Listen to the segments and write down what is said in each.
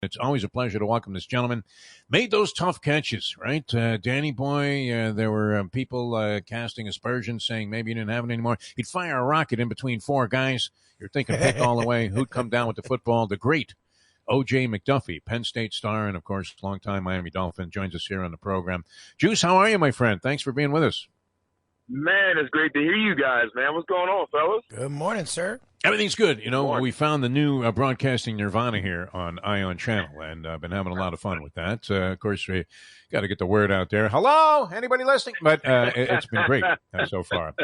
It's always a pleasure to welcome this gentleman. Made those tough catches, right? Danny Boy, there were people casting aspersions saying maybe he didn't have it anymore. He'd fire a rocket in between four guys. You're thinking pick all the way. Who'd come down with the football? The great O.J. McDuffie, Penn State star, and, of course, longtime Miami Dolphin, joins us here on the program. Juice, how are you, my friend? Thanks for being with us. Man, it's great to hear you guys, man. What's going on, fellas? Good morning, sir. Everything's good. You know, we found the new broadcasting nirvana here on Ion Channel, and I've been having a lot of fun with that. Of course, we got to get the word out there. Hello, anybody listening? But it's been great so far.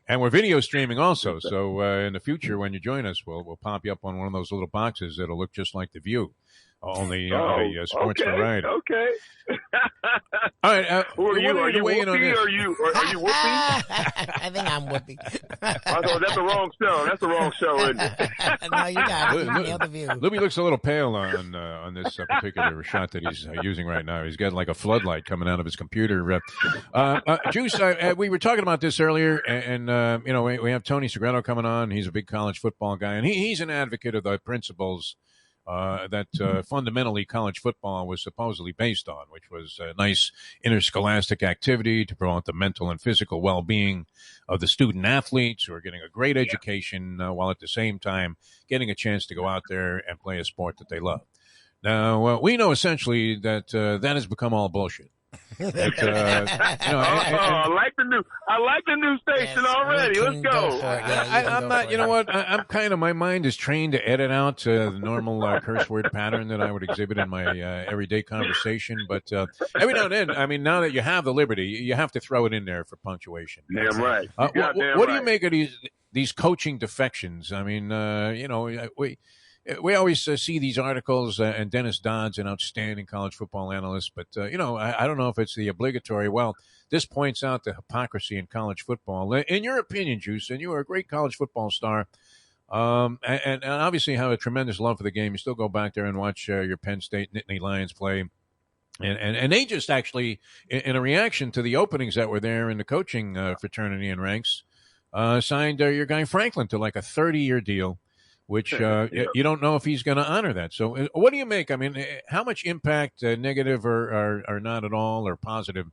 And we're video streaming also, so in the future, when you join us, we'll pop you up on one of those little boxes that'll look just like The View. Only sports variety. Okay. All right. Who are you? Are you Whoopi or are you Whoopi? I think I'm Whoopi. I thought that's the wrong show. That's the wrong show, isn't it? No, you got it. Nailed the view. Lubie looks a little pale on this particular shot that he's using right now. He's got like a floodlight coming out of his computer. Juice, we were talking about this earlier, and you know, we have Tony Segreto coming on. He's a big college football guy, and he's an advocate of the principles that fundamentally college football was supposedly based on, which was a nice interscholastic activity to promote the mental and physical well-being of the student athletes who are getting a great education while at the same time getting a chance to go out there and play a sport that they love. Now, we know essentially that that has become all bullshit. I like the new station already. Let's go. I'm not. You know what? I'm kind of. My mind is trained to edit out the normal curse word pattern that I would exhibit in my everyday conversation. But every now and then, I mean, now that you have the liberty, you have to throw it in there for punctuation. Damn right. What do you make of these coaching defections? I mean, you know, we always see these articles, and Dennis Dodd's an outstanding college football analyst, but, you know, I don't know if it's the obligatory. Well, this points out the hypocrisy in college football. In your opinion, Juice, and you are a great college football star, and obviously have a tremendous love for the game. You still go back there and watch your Penn State Nittany Lions play. And they just actually, in a reaction to the openings that were there in the coaching fraternity and ranks, signed your guy Franklin to like a 30-year deal, which you don't know if he's going to honor that. So what do you make? I mean, how much impact, negative or not at all, or positive,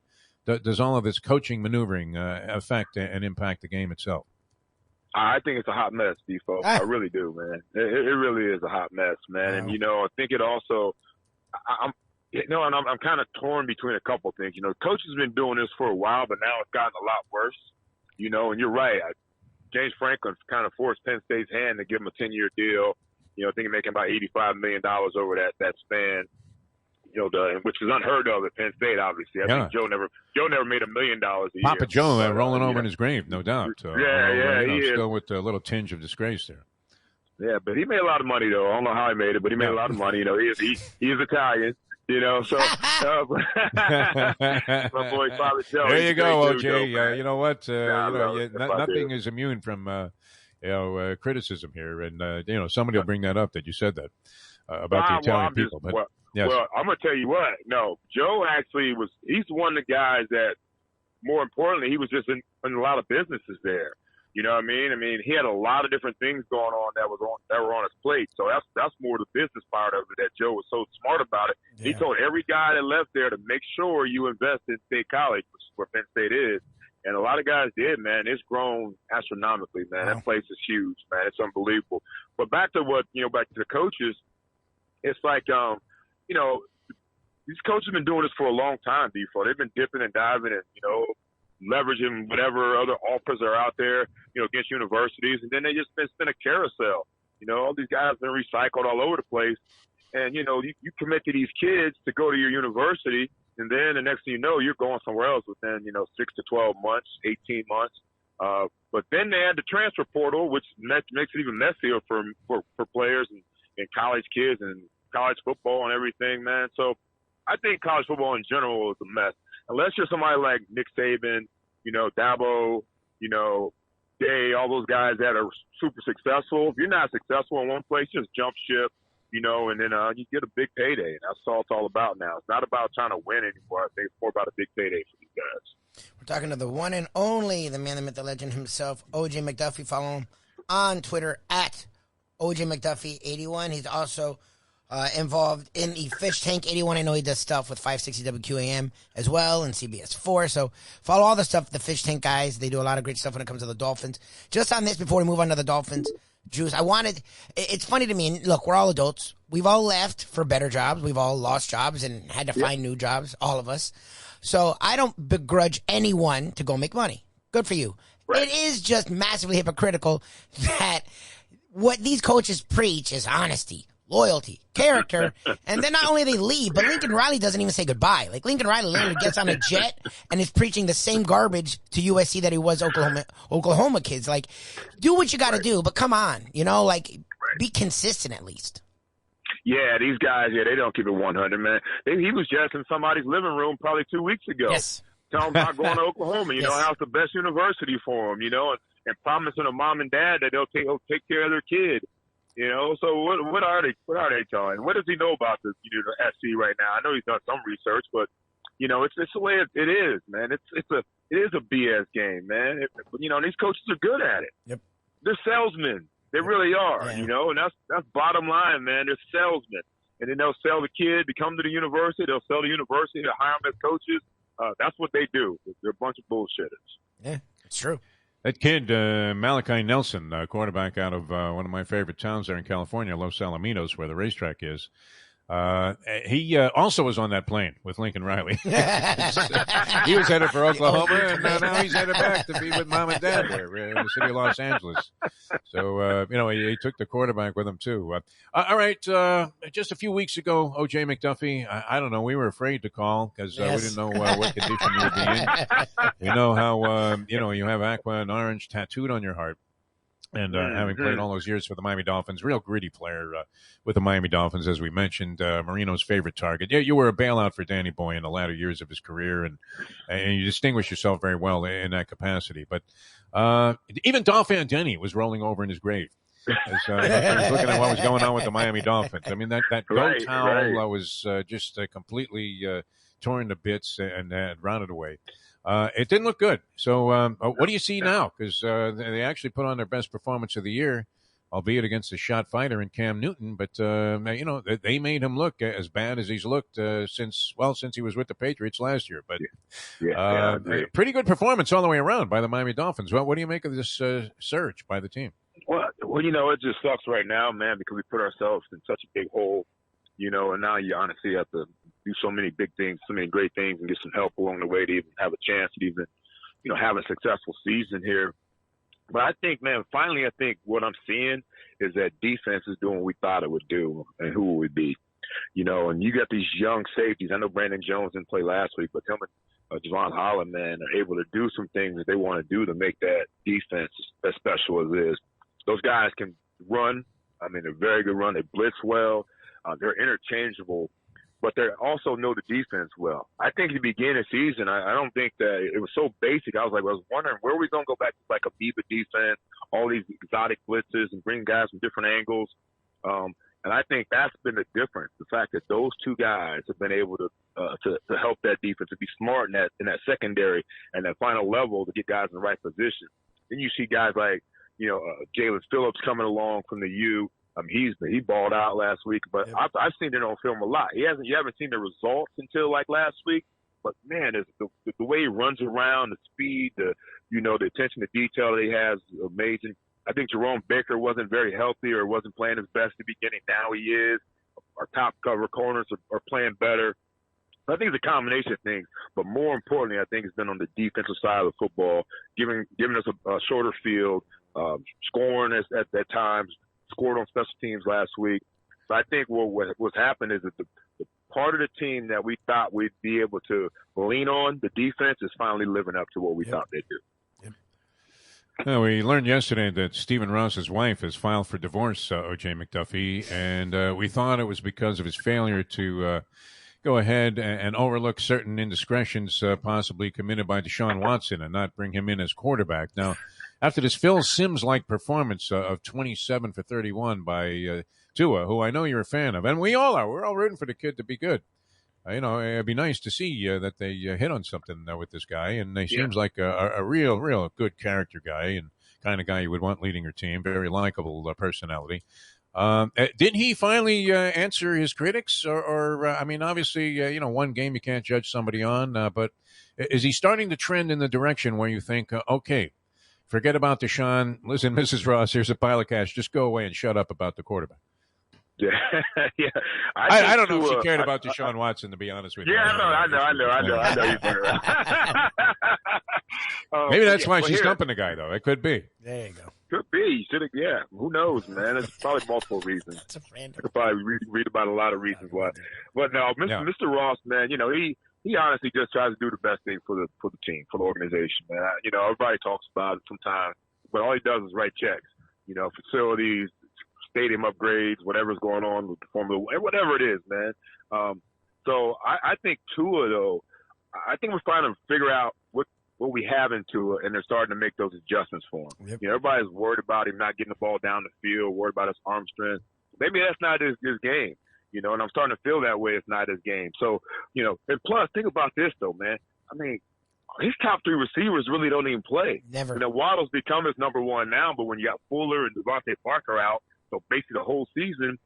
does all of this coaching maneuvering affect and impact the game itself? I think it's a hot mess, Defo. I really do, man. It really is a hot mess, man. Wow. And, you know, I think it also I'm kind of torn between a couple things. You know, coach has been doing this for a while, but now it's gotten a lot worse, you know, and you're right. James Franklin kind of forced Penn State's hand to give him a 10-year deal. You know, I think he's making about $85 million over that span. You know, which is unheard of at Penn State. Obviously, I think Joe never made $1 million a year. Papa Joe rolling over in his grave, no doubt. He is. Still with a little tinge of disgrace there. Yeah, but he made a lot of money though. I don't know how he made it, but he made a lot of money. You know, he is Italian. You know, so my boy Father Joe. There you go, OJ. You know what? Nothing is immune from criticism here, and you know, somebody will bring that up that you said that about the Italian people. But yes. Well, I'm gonna tell you what. No, Joe actually he's one of the guys that, more importantly, he was just in a lot of businesses there. You know what I mean? I mean, he had a lot of different things going on that were on his plate. So that's more the business part of it that Joe was so smart about it. Yeah. He told every guy that left there to make sure you invest in State College, which is where Penn State is. And a lot of guys did, man. It's grown astronomically, man. Wow. That place is huge, man. It's unbelievable. But back to the coaches, it's like, you know, these coaches have been doing this for a long time, Defo. They've been dipping and diving and, you know, leveraging whatever other offers are out there, you know, against universities. And then they just been spin a carousel. You know, all these guys have been recycled all over the place. And, you know, you commit to these kids to go to your university, and then the next thing you know, you're going somewhere else within, you know, 6 to 12 months, 18 months. But then they add the transfer portal, which makes it even messier for players and college kids and college football and everything, man. So I think college football in general is a mess. Unless you're somebody like Nick Saban, you know, Dabo, you know, Day, all those guys that are super successful. If you're not successful in one place, just jump ship, you know, and then you get a big payday. And that's all it's all about now. It's not about trying to win anymore. I think it's more about a big payday for these guys. We're talking to the one and only, the man, the myth, the legend himself, O.J. McDuffie. Follow him on Twitter at O.J. McDuffie81. He's also involved in the Fish Tank 81. I know he does stuff with 560 WQAM as well and CBS4. So follow all the stuff, the Fish Tank guys. They do a lot of great stuff when it comes to the Dolphins. Just on this, before we move on to the Dolphins, Juice, it's funny to me. And look, we're all adults. We've all left for better jobs. We've all lost jobs and had to find new jobs, all of us. So I don't begrudge anyone to go make money. Good for you. Right. It is just massively hypocritical that what these coaches preach is honesty, loyalty, character, and then not only they leave, but Lincoln Riley doesn't even say goodbye. Like, Lincoln Riley literally gets on a jet and is preaching the same garbage to USC that he was Oklahoma kids. Like, do what you got to do, but come on, be consistent at least. Yeah, these guys, they don't keep it 100, man. He was just in somebody's living room probably 2 weeks ago. Yes. Telling them about going to Oklahoma, how's the best university for them, and promising a mom and dad that they'll take care of their kid. So what are they telling? What does he know about the SC right now? I know he's done some research, but it's the way it is, man. It is a BS game, man. These coaches are good at it. Yep. They're salesmen. They really are, and that's bottom line, man. They're salesmen, and then they'll sell the kid to come to the university. They'll sell the university to hire them as coaches. That's what they do. They're a bunch of bullshitters. Yeah, it's true. That kid, Malachi Nelson, quarterback out of one of my favorite towns there in California, Los Alamitos, where the racetrack is. He also was on that plane with Lincoln Riley. He was headed for Oklahoma, and now he's headed back to be with mom and dad there in the city of Los Angeles. So, he took the quarterback with him, too. All right, just a few weeks ago, O.J. McDuffie, I don't know, we were afraid to call because we didn't know what condition you would be in. You know how, you have aqua and orange tattooed on your heart. And having played all those years for the Miami Dolphins, real gritty player with the Miami Dolphins, as we mentioned, Marino's favorite target. Yeah, you were a bailout for Danny Boy in the latter years of his career, and you distinguished yourself very well in that capacity. But even Dolph Denny was rolling over in his grave as he was looking at what was going on with the Miami Dolphins. I mean, that goat towel was just completely torn to bits and rotted away. It didn't look good. So what do you see now? Because they actually put on their best performance of the year, albeit against a shot fighter in Cam Newton. But, they made him look as bad as he's looked since he was with the Patriots last year. But pretty good performance all the way around by the Miami Dolphins. Well, what do you make of this surge by the team? Well, it just sucks right now, man, because we put ourselves in such a big hole, and now you honestly have to do so many big things, so many great things, and get some help along the way to even have a chance to even, have a successful season here. But I think, man, finally, what I'm seeing is that defense is doing what we thought it would do and who it would be. And you got these young safeties. I know Brandon Jones didn't play last week, but him and Javon Holland, man, are able to do some things that they want to do to make that defense as special as it is. Those guys can run. I mean, they're very good run. They blitz well. They're interchangeable, but they also know the defense well. I think at the beginning of the season, I don't think that it was so basic. I was wondering where are we going to go back to like a Amoeba defense, all these exotic blitzes and bring guys from different angles. And I think that's been the difference. The fact that those two guys have been able to help that defense, to be smart in that secondary and that final level to get guys in the right position. Then you see guys like, Jalen Phillips coming along from the U. He balled out last week, but I've seen it on film a lot. You haven't seen the results until like last week, but man, the way he runs around, the speed, the attention to detail that he has is amazing. I think Jerome Baker wasn't very healthy or wasn't playing his best at the beginning. Now he is. Our top cover corners are playing better. I think it's a combination of things, but more importantly, I think it's been on the defensive side of the football, giving us a shorter field, scoring at times. Scored on special teams last week. So I think what's happened is that the part of the team that we thought we'd be able to lean on, the defense, is finally living up to what we thought they'd do. Well, we learned yesterday that Stephen Ross's wife has filed for divorce, O.J. McDuffie, and we thought it was because of his failure to go ahead and overlook certain indiscretions possibly committed by Deshaun Watson and not bring him in as quarterback. Now, after this Phil Simms-like performance of 27 for 31 by Tua, who I know you're a fan of, and we all are. We're all rooting for the kid to be good. It'd be nice to see that they hit on something with this guy, and he seems like a real good character guy and kind of guy you would want leading your team. Very likable personality. Didn't he finally answer his critics? Or I mean, obviously, one game you can't judge somebody on, but is he starting to trend in the direction where you think, okay, forget about Deshaun. Listen, Mrs. Ross, here's a pile of cash. Just go away and shut up about the quarterback. Yeah, yeah. I don't know if she cared about Deshaun Watson, to be honest with you. Yeah, I know. Maybe that's why she's dumping the guy, though. It could be. There you go. Could be. Should have. Yeah. Who knows, man? There's probably multiple reasons. That's a friend. I could probably read about a lot of reasons why. But no, Mr. Ross, man. He honestly just tries to do the best thing for the team, for the organization, man. Everybody talks about it sometimes, but all he does is write checks. Facilities, stadium upgrades, whatever's going on with the Formula, whatever it is, man. So I think Tua, though, I think we're trying to figure out what we have in Tua, and they're starting to make those adjustments for him. Yep. Everybody's worried about him not getting the ball down the field, worried about his arm strength. Maybe that's not his game, and I'm starting to feel that way. It's not his game. So, and plus, think about this, though, man. I mean, his top three receivers really don't even play. Never. Waddle's become his number one now, but when you got Fuller and Devontae Parker out, so basically the whole season,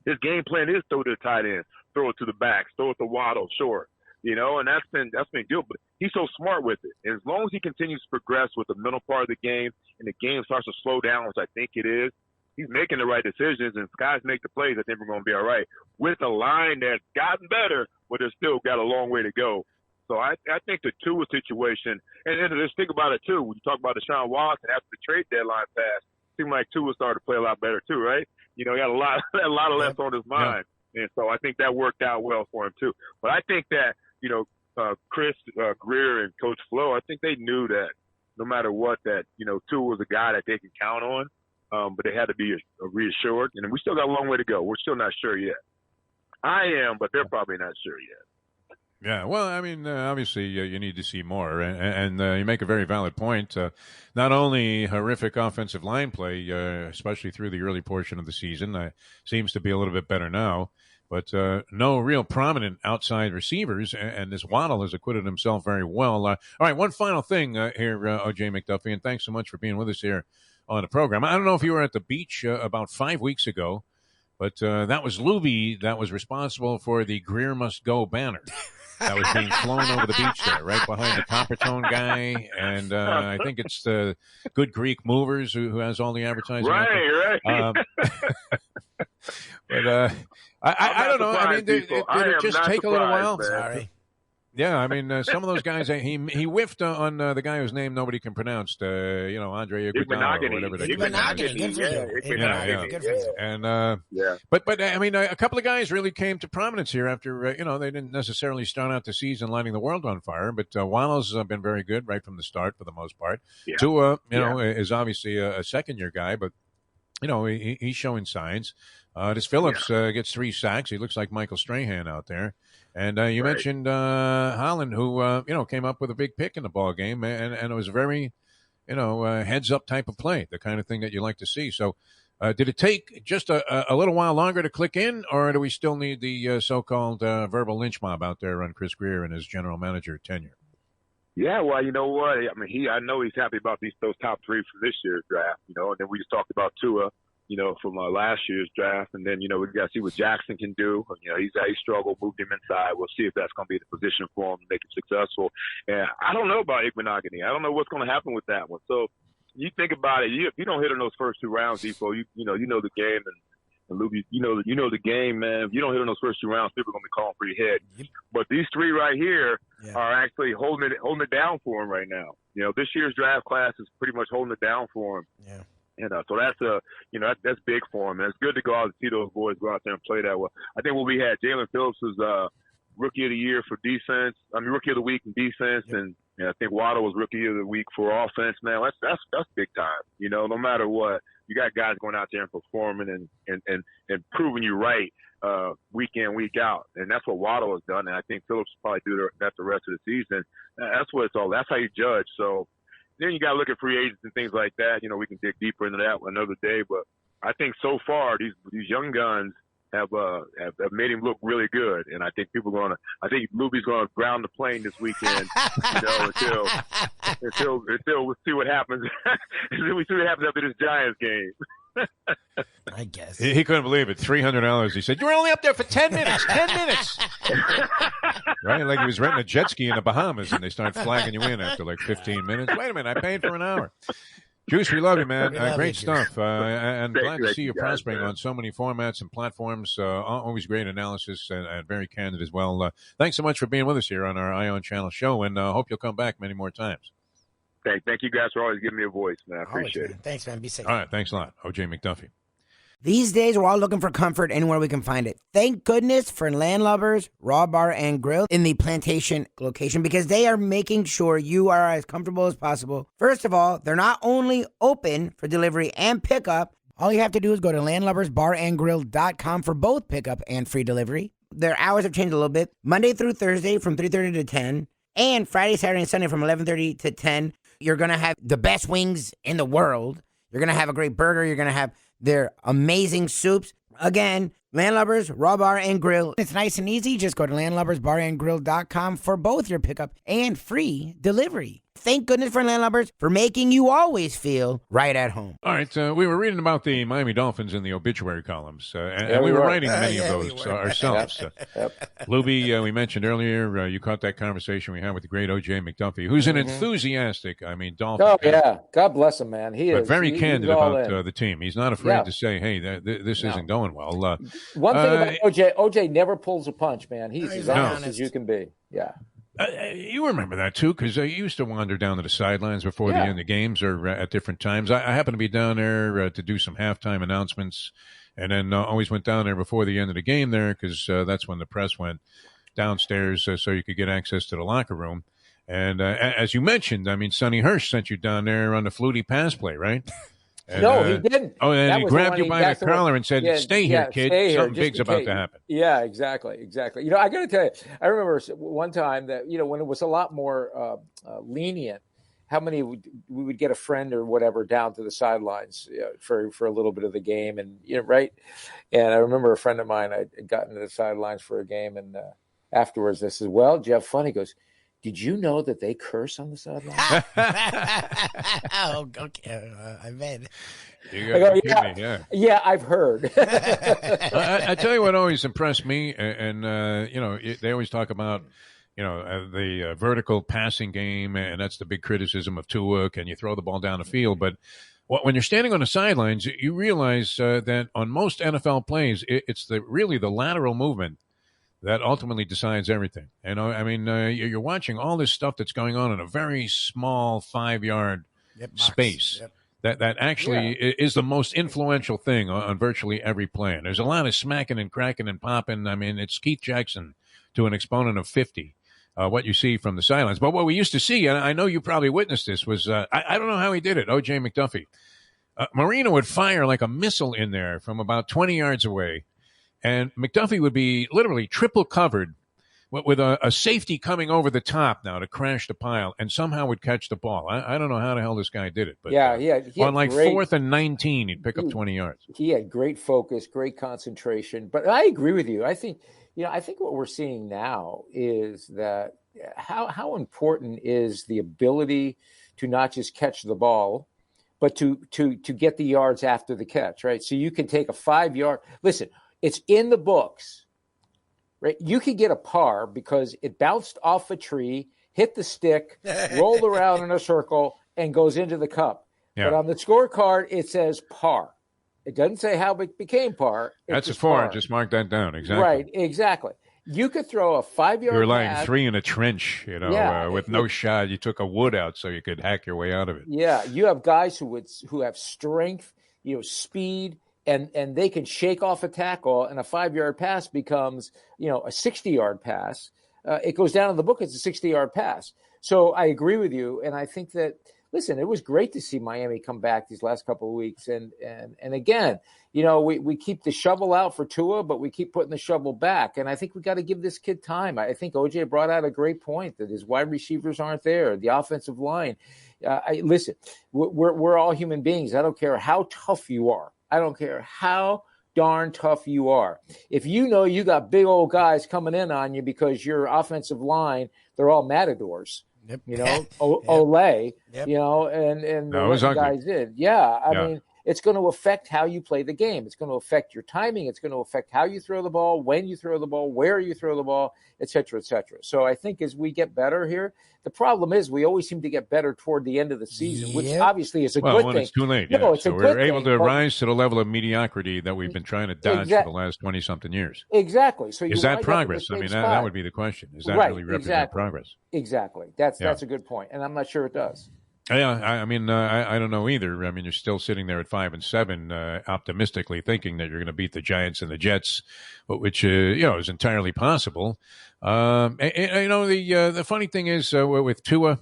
his game plan is throw to the tight end, throw it to the backs, throw it to Waddle short, and that's been good. But he's so smart with it. And as long as he continues to progress with the middle part of the game and the game starts to slow down, which I think it is, he's making the right decisions, and if guys make the plays, I think we're going to be all right. With a line that's gotten better, but it's still got a long way to go. So I think the Tua situation, and then just think about it, too. When you talk about Deshaun Watson after the trade deadline passed, it seemed like Tua started to play a lot better, too, right? He had a lot of less on his mind. Yeah. And so I think that worked out well for him, too. But I think that, Chris Greer and Coach Flo, I think they knew that no matter what, that, Tua was a guy that they could count on, but they had to be reassured. And we still got a long way to go. We're still not sure yet. I am, but they're probably not sure yet. Yeah, well, I mean, obviously you need to see more, and you make a very valid point. Not only horrific offensive line play, especially through the early portion of the season, seems to be a little bit better now, but no real prominent outside receivers, and this Waddle has acquitted himself very well. All right, one final thing here, O.J. McDuffie, and thanks so much for being with us here on the program. I don't know if you were at the beach about 5 weeks ago, but that was Lubie that was responsible for the Greer Must Go banner. That was being flown over the beach there, right behind the Coppertone guy, and I think it's the Good Greek Movers who has all the advertising. Right. But I don't know. I mean, did it just take a little while? Man. Sorry. Yeah, I mean, some of those guys, he whiffed on the guy whose name nobody can pronounce, Andre Iguodala or whatever. But I mean, a couple of guys really came to prominence here after, they didn't necessarily start out the season lighting the world on fire, but Waddle's been very good right from the start for the most part. Yeah. Tua, is obviously a second-year guy, but, he's showing signs. This Phillips gets 3 sacks. He looks like Michael Strahan out there. And you mentioned Holland, who came up with a big pick in the ball game, and it was a very, heads up type of play, the kind of thing that you like to see. So, did it take just a little while longer to click in, or do we still need the so-called verbal lynch mob out there on Chris Greer and his general manager tenure? Yeah, well, you know what? I mean, I know he's happy about those top 3 for this year's draft. And then we just talked about Tua. From last year's draft. And then, we got to see what Jackson can do. He struggled, moved him inside. We'll see if that's going to be the position for him to make him successful. And I don't know about Iguodala. I don't know what's going to happen with that one. So you think about it. If you don't hit in those first 2 rounds, Defo, you know the game. And Lubie, you know the game, man. If you don't hit in those first 2 rounds, people are going to be calling for your head. Yep. But these 3 right here are actually holding it down for him right now. This year's draft class is pretty much holding it down for him. Yeah. So that's that's big for him, and it's good to go out and see those boys go out there and play that well. I think what we had, Jalen Phillips was rookie of the year for defense. Rookie of the week in defense, and I think Waddle was rookie of the week for offense. Man, that's big time. No matter what, you got guys going out there and performing and proving you right week in, week out, and that's what Waddle has done. And I think Phillips will probably do that the rest of the season. That's what it's all. That's how you judge. So. Then you got to look at free agents and things like that. We can dig deeper into that another day. But I think so far these young guns have made him look really good, and I think I think Lubie's going to ground the plane this weekend. Until we'll see what happens. We see what happens after this Giants game. I guess. He couldn't believe it. $300. He said, "You were only up there for 10 minutes. 10 minutes." Right? Like he was renting a jet ski in the Bahamas, and they start flagging you in after like 15 minutes. Wait a minute. I paid for an hour. Juice, we love you, man. Great stuff. And glad to see you prospering on so many formats and platforms. Always great analysis and very candid as well. Thanks so much for being with us here on our Ion Channel show, and hope you'll come back many more times. Thank you guys for always giving me a voice, man. I appreciate it. Thanks, man. Be safe. All right. Thanks a lot. OJ McDuffie. These days, we're all looking for comfort anywhere we can find it. Thank goodness for Landlubbers Raw Bar and Grill in the Plantation location, because they are making sure you are as comfortable as possible. First of all, they're not only open for delivery and pickup. All you have to do is go to landlubbersbarandgrill.com for both pickup and free delivery. Their hours have changed a little bit. Monday through Thursday from 3:30 to 10, and Friday, Saturday, and Sunday from 11:30 to 10. You're going to have the best wings in the world. You're going to have a great burger. You're going to have their amazing soups. Again, Landlubbers, Raw Bar, and Grill. It's nice and easy. Just go to landlubbersbarandgrill.com for both your pickup and free delivery. Thank goodness for Landlubbers for making you always feel right at home. All right. We were reading about the Miami Dolphins in the obituary columns, and we were writing many of those ourselves. Lubie, we mentioned earlier, you caught that conversation we had with the great O.J. McDuffie, who's an enthusiastic, Dolphin fan. Yeah. God bless him, man. He is. Very candid he's about the team. He's not afraid to say, hey, this isn't going well. One thing about O.J. never pulls a punch, man. He's as honest as you can be. Yeah. You remember that, too, because you used to wander down to the sidelines before the end of the games or at different times. I happened to be down there to do some halftime announcements, and then always went down there before the end of the game there because that's when the press went downstairs so you could get access to the locker room. And as you mentioned, Sonny Hirsch sent you down there on the Flutie pass play, right? And, no, he didn't. Oh, and he grabbed you by the collar and said, "Stay here, kid. Something big's about to happen." Yeah, exactly. I got to tell you, I remember one time that when it was a lot more lenient, how many we would get a friend or whatever down to the sidelines for a little bit of the game, and right. And I remember a friend of mine, I'd gotten to the sidelines for a game, and afterwards, I said, "Well, Jeff, funny." He goes, "Did you know that they curse on the sideline?" Oh, okay. I bet. Yeah, I've heard. I tell you what always impressed me, and they always talk about, the vertical passing game, and that's the big criticism of Tua. Can you throw the ball down the field? But when you're standing on the sidelines, you realize that on most NFL plays, it's really the lateral movement that ultimately decides everything. You're watching all this stuff that's going on in a very small 5-yard space. Yep. That actually is the most influential thing on virtually every play. And there's a lot of smacking and cracking and popping. It's Keith Jackson to an exponent of 50, what you see from the sidelines. But what we used to see, and I know you probably witnessed this, was I don't know how he did it, O.J. McDuffie. Marino would fire like a missile in there from about 20 yards away. And McDuffie would be literally triple covered with a safety coming over the top now to crash the pile, and somehow would catch the ball. I don't know how the hell this guy did it. But on like 4th and 19, he'd pick up 20 yards. He had great focus, great concentration. But I agree with you. I think what we're seeing now is that how important is the ability to not just catch the ball, but to get the yards after the catch, right? So you can take a 5-yard – listen – it's in the books, right? You could get a par because it bounced off a tree, hit the stick, rolled around in a circle, and goes into the cup. Yeah. But on the scorecard, it says par. It doesn't say how it became par. That's a 4. Just mark that down. Exactly. Right, exactly. You could throw a 5-yard You're like 3 in a trench, with no shot. You took a wood out so you could hack your way out of it. Yeah, you have guys who have strength, speed, and they can shake off a tackle, and a 5-yard pass becomes, a 60-yard pass. It goes down in the book as a 60-yard pass. So I agree with you, and I think that, listen, it was great to see Miami come back these last couple of weeks. And again, we keep the shovel out for Tua, but we keep putting the shovel back. And I think we got to give this kid time. I think OJ brought out a great point that his wide receivers aren't there, the offensive line. Listen, we're all human beings. I don't care how tough you are. I don't care how darn tough you are. If you got big old guys coming in on you because your offensive line, they're all matadors. Yep. Olay, yep. And no, it was guys did. Yeah. I mean, it's going to affect how you play the game. It's going to affect your timing. It's going to affect how you throw the ball, when you throw the ball, where you throw the ball, et cetera, et cetera. So I think as we get better here, the problem is we always seem to get better toward the end of the season, which obviously is a good thing. It's too late. No, yeah. it's so a good we're able thing, to but rise to the level of mediocrity that we've been trying to dodge for the last 20-something years. Exactly. So is that progress? I mean, that would be the question. Is that really represent progress? Exactly. That's a good point, and I'm not sure it does. Yeah, I mean, I don't know either. I mean, you're still sitting there at 5-7, optimistically thinking that you're going to beat the Giants and the Jets, which is entirely possible. The funny thing is with Tua,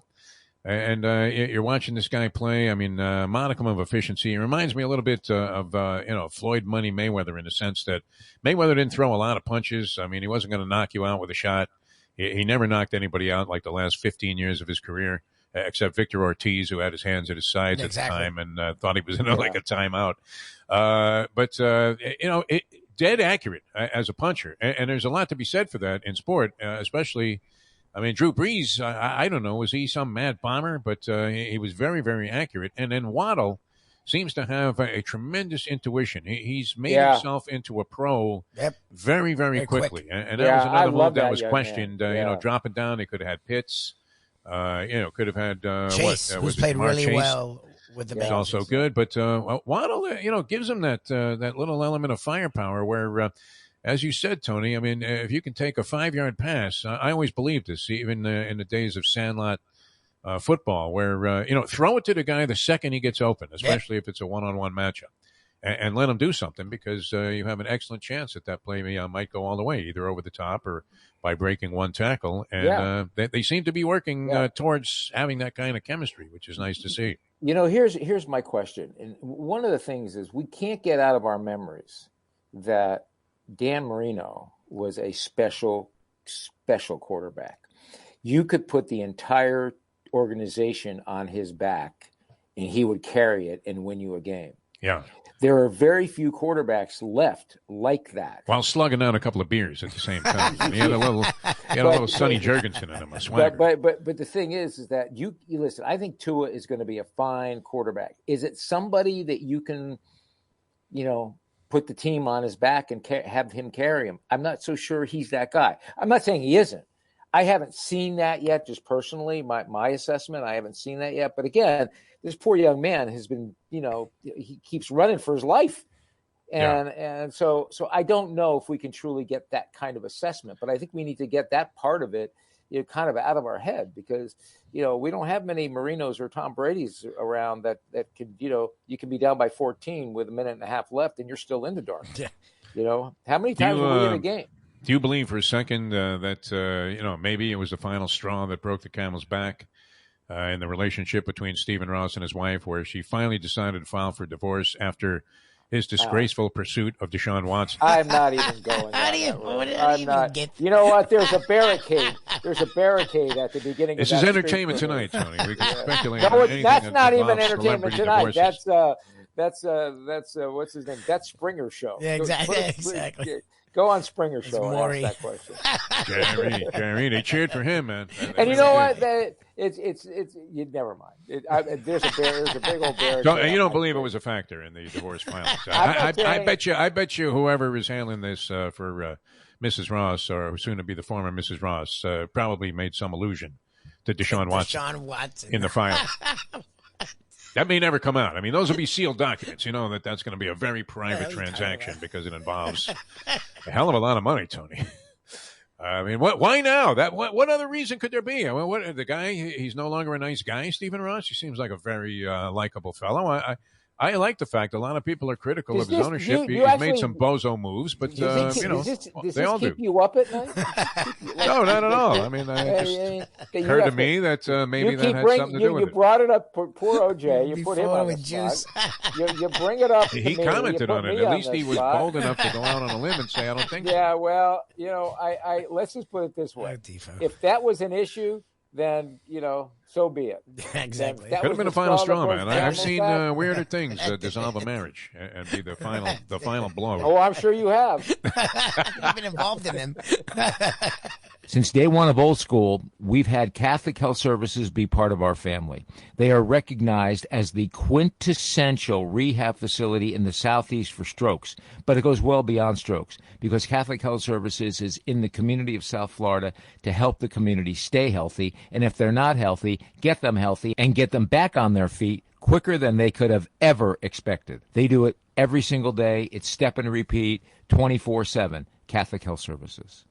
and you're watching this guy play. I mean, modicum of efficiency. It reminds me a little bit of Floyd Money Mayweather in the sense that Mayweather didn't throw a lot of punches. I mean, he wasn't going to knock you out with a shot. He never knocked anybody out like the last 15 years of his career. Except Victor Ortiz, who had his hands at his sides at the time and thought he was in like a timeout. Dead accurate as a puncher. And there's a lot to be said for that in sport, especially, I mean, Drew Brees, I don't know, was he some mad bomber? But he was very, very accurate. And then Waddle seems to have a tremendous intuition. He's made himself into a pro very, very quickly. And that was another move that was questioned. Dropping down, they could have had Pitts. Could have had Chase, who's played really well with the Bengals. He's also good, but Waddle, gives him that little element of firepower. Where, as you said, Tony, I mean, if you can take a 5-yard pass, I always believed this, even in the days of Sandlot football, where throw it to the guy the second he gets open, especially if it's a one-on-one matchup, and let him do something because you have an excellent chance that play might go all the way, either over the top or by breaking one tackle. And they seem to be working towards having that kind of chemistry, which is nice to see. Here's my question. And one of the things is we can't get out of our memories that Dan Marino was a special quarterback. You could put the entire organization on his back and he would carry it and win you a game. Yeah. There are very few quarterbacks left like that. While slugging down a couple of beers at the same time. He had a little Sonny Jurgensen in him, a swagger. But the thing is that you listen, I think Tua is going to be a fine quarterback. Is it somebody that you can, put the team on his back and have him carry him? I'm not so sure he's that guy. I'm not saying he isn't. I haven't seen that yet, just personally, my assessment. I haven't seen that yet. But again, this poor young man has been, he keeps running for his life. And so I don't know if we can truly get that kind of assessment, but I think we need to get that part of it, kind of out of our head because, we don't have many Marinos or Tom Brady's around that could, you can be down by 14 with a minute and a half left and you're still in the dark. Yeah. How many times were we in a game? Do you believe for a second that, maybe it was the final straw that broke the camel's back in the relationship between Stephen Ross and his wife, where she finally decided to file for divorce after his disgraceful pursuit of Deshaun Watson? I'm not even going there. You know what? There's a barricade. There's a barricade at the beginning this of is entertainment tonight, Tony. We can speculate no, on anything that's that not even involves entertainment celebrity tonight. divorces. That's what's his name? That's Springer Show. Yeah, exactly. Go on Springer Show and Maury. ask that question. Jerry, they cheered for him, man. And you know what? It's you never mind. There's a big old bear. You don't believe it was a factor in the divorce filing? I bet you whoever is handling this for Mrs. Ross, or soon to be the former Mrs. Ross, probably made some allusion to Deshaun Watson in the filing. That may never come out. I mean, those will be sealed documents. You know that's going to be a very private transaction because it involves a hell of a lot of money, Tony. I mean, why now? What other reason could there be? I mean, what the guy? He's no longer a nice guy, Stephen Ross. He seems like a very likable fellow. I like the fact a lot of people are critical of his ownership. He's made some bozo moves, but does they all keep do. you up at night? No, not at all. I mean, it just occurred to me that maybe that had something to do with it. You brought it up, poor OJ. You put him on the juice. You bring it up. He commented on it. At least he was bold enough to go out on a limb and say, "I don't think." Yeah, well, I let's just put it this way: if that was an issue, then so be it. Exactly. Could have been a final straw, man. I've seen weirder things dissolve a marriage and be the final blow. Oh, I'm sure you have. You've been involved in them. Since day one of Old School, we've had Catholic Health Services be part of our family. They are recognized as the quintessential rehab facility in the Southeast for strokes, but it goes well beyond strokes because Catholic Health Services is in the community of South Florida to help the community stay healthy, and if they're not healthy, get them healthy and get them back on their feet quicker than they could have ever expected. They do it every single day. It's step and repeat, 24/7, Catholic Health Services.